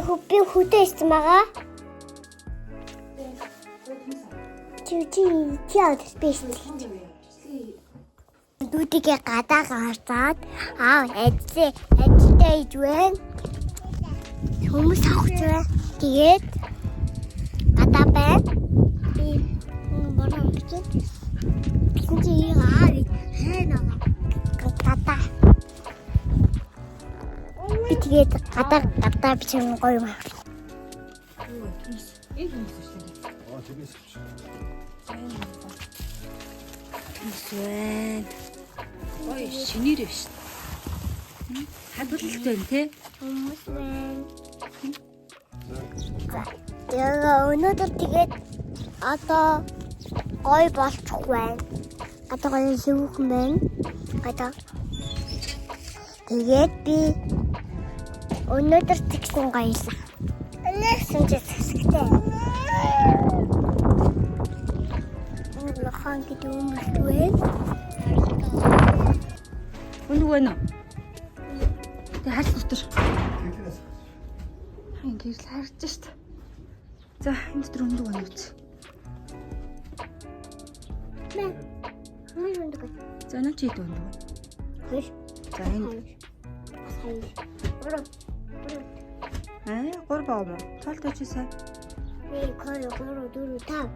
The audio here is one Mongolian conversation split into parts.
Би хөдөөсөн байгаа. Чиад спешл. Дүүдигээ гадаа гараад ажтай ижвэн. Хүмүүс авах вэ? Тэгээд гадаа байна. Би бороо бичээ. Чи гадаа. Би тэгээд гадаа бичэн гоё юм. Эсвэл ой шинээр биш. Хадгалт байна те. Хүмүүс байна. Тэгээ өнөөдөр тэгээд одоо гоё болчих байна. Одоо гоё шүүхэн байна. Одоо тэгээд би өнөөдөр тэгсэн гоёлаа. Нэгсэн ч хэсэгтэй. Лохон гэдэг юм байна. Өнөг байна уу? Тэг харс дотор. Хин гэрэл харж шít. За энэ дотор өнөг байна үз. За энэ ч хэд өнөг. Хөөш. За энэ. Гур баа мó. Тоолтой чи сайн. 1 2 3 4 5.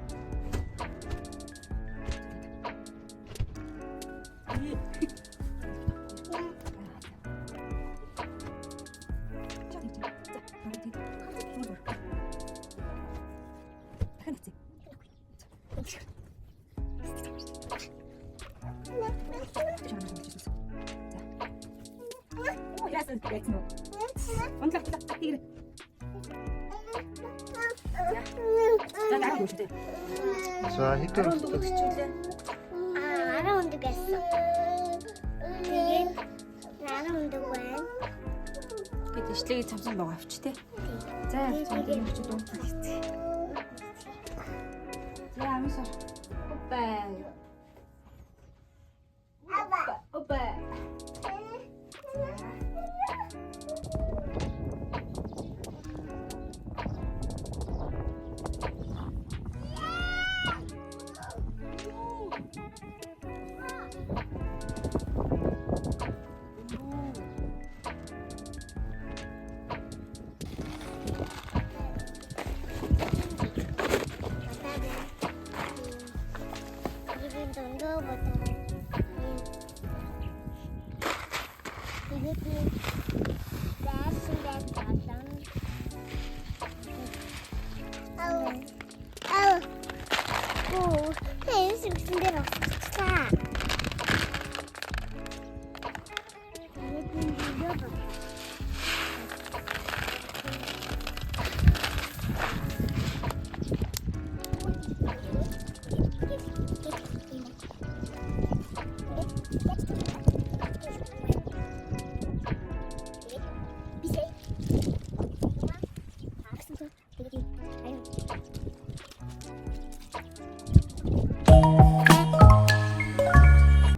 За хэдэн өндөг хичүүлээ. 10 өндөг байсан. Тэгээд 10 өндөг байна. Гэт ишлэгийг цамсан байгаа авч те. За цамсан өчөд унтах. За амсаа. Опа. Oh, hey, this is